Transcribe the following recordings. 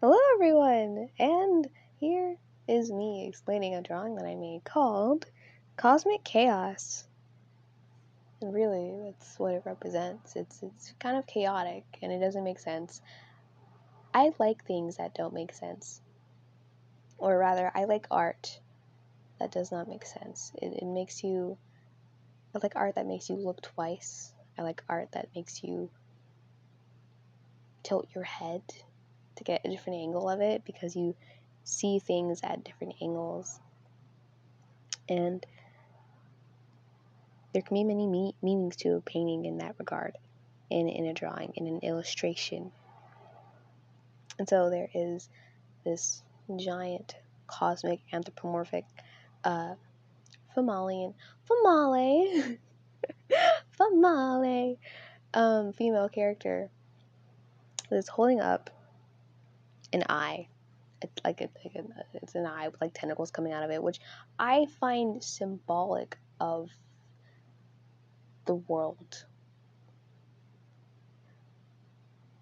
Hello everyone! And here is me explaining a drawing that I made called Cosmic Chaos. And really, that's what it represents. It's kind of chaotic and it doesn't make sense. I like things that don't make sense. Or rather, I like art that does not make sense. It makes you... I like art that makes you look twice. I like art that makes you tilt your head to get a different angle of it because you see things at different angles. And there can be many meanings to a painting in that regard, in a drawing, in an illustration. And so there is this giant, cosmic, anthropomorphic, female, female character that's holding up an eye. It's an eye with like tentacles coming out of it, which I find symbolic of the world,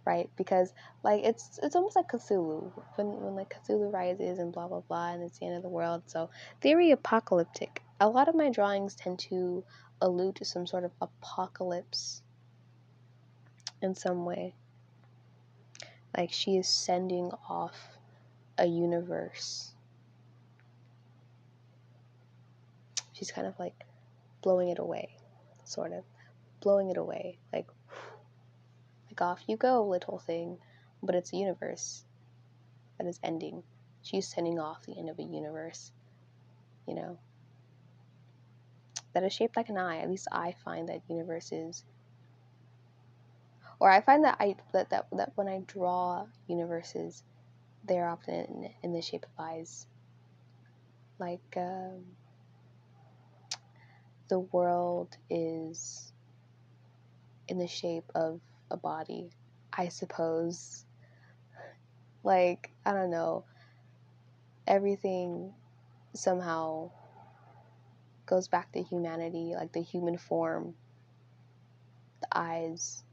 right? Because like it's almost like Cthulhu when like Cthulhu rises and blah blah blah and it's the end of the world. So very apocalyptic. A lot of my drawings tend to allude to some sort of apocalypse in some way. Like she is sending off a universe. She's kind of like blowing it away, sort of blowing it away, like off you go, little thing. But it's a universe that is ending. She's sending off the end of a universe, you know, that is shaped like an eye. At least I find that universes, or I find that that when I draw universes, they're often in the shape of eyes. Like the world is in the shape of a body, I suppose. Like, I don't know, everything somehow goes back to humanity, like the human form, the eyes,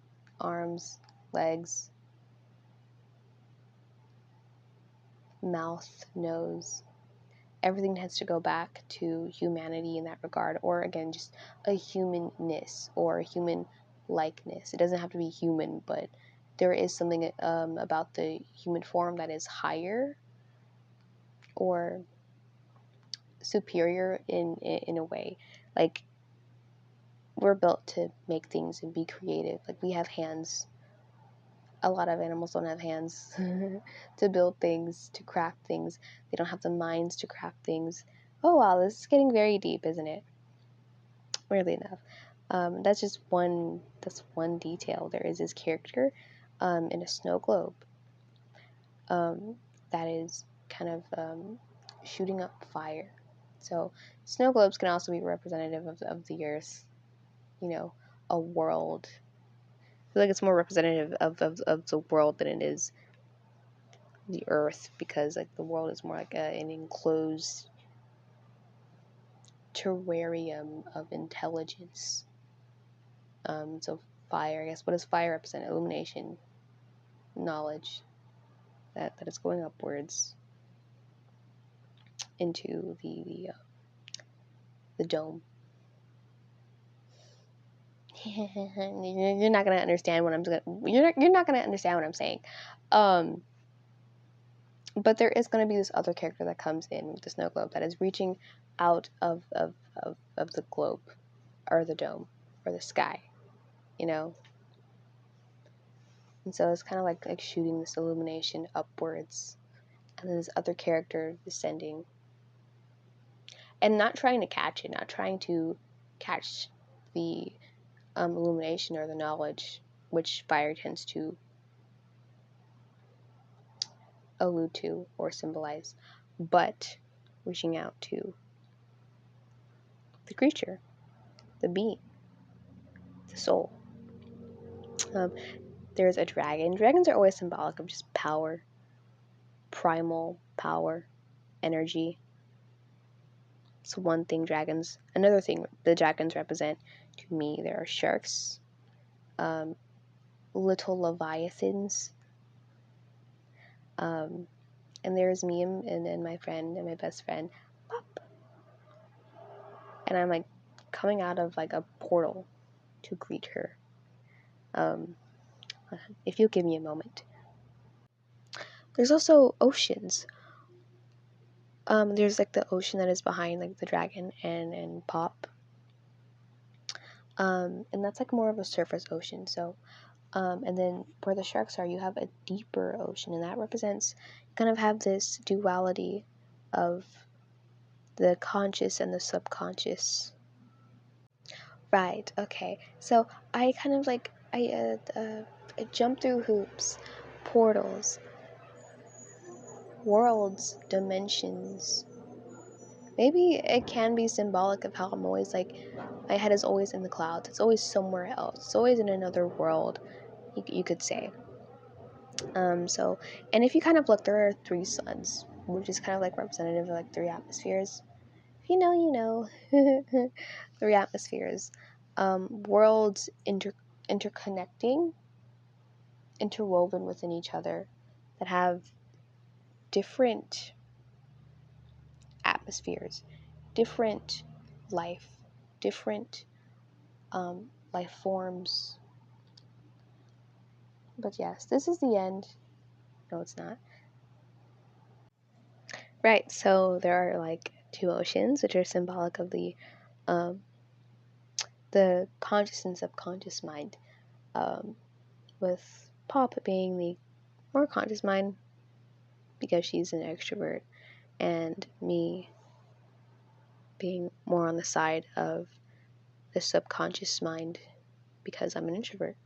arms, legs, mouth, nose. Everything tends to go back to humanity in that regard, or again, just a humanness or a human likeness. It doesn't have to be human, but there is something about the human form that is higher or superior in a way. Like, we're built to make things and be creative. Like, we have hands. A lot of animals don't have hands to build things, to craft things. They don't have the minds to craft things. Oh wow, this is getting very deep, isn't it? Weirdly enough. That's just one detail. There is this character in a snow globe that is kind of shooting up fire. So snow globes can also be representative of the earth, you know, a world. I feel like it's more representative of the world than it is the earth, because like the world is more like an enclosed terrarium of intelligence. So fire, I guess, what does fire represent? Illumination, knowledge, that is going upwards into the dome. You're not gonna understand what you're not gonna understand what I'm saying. But there is going to be this other character that comes in with the snow globe that is reaching out of the globe, or the dome, or the sky, you know? And so it's kind of like shooting this illumination upwards, and then this other character descending. And not trying to catch it, not trying to catch the illumination or the knowledge, which fire tends to allude to or symbolize, but reaching out to the creature, the being, the soul. There's a dragon. Dragons are always symbolic of just power, primal power, energy. So one thing dragons, another thing the dragons represent to me, there are sharks, little leviathans, And there's me and my friend and my best friend, Pop. And I'm like coming out of like a portal to greet her. If you'll give me a moment. There's also oceans. There's like the ocean that is behind like the dragon and Pop. And that's like more of a surface ocean. So, and then where the sharks are, you have a deeper ocean, and that represents kind of have this duality of the conscious and the subconscious. Right. Okay. So I kind of like I jump through hoops, portals, worlds, dimensions. Maybe it can be symbolic of how I'm always like, my head is always in the clouds. It's always somewhere else. It's always in another world, you could say. So, and if you kind of look, there are 3 suns, which is kind of like representative of like 3 atmospheres. If you know, you know. 3 atmospheres. Worlds interconnecting, interwoven within each other, that have different atmospheres, different life, different life forms. But yes, this is the end. No, it's not. Right, so there are like 2 oceans, which are symbolic of um, the conscious and subconscious mind, with Pop being the more conscious mind because she's an extrovert, and me being more on the side of the subconscious mind because I'm an introvert.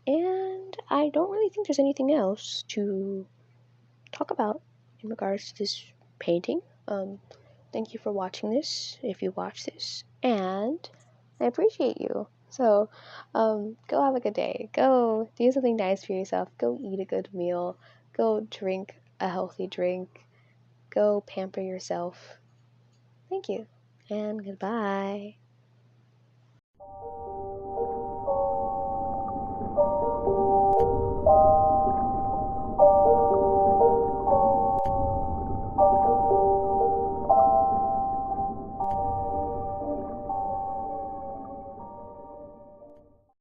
And I don't really think there's anything else to talk about in regards to this painting. Thank you for watching this, if you watch this, and I appreciate you. So, go have a good day. Go do something nice for yourself. Go eat a good meal. Go drink a healthy drink. Go pamper yourself. Thank you, and goodbye.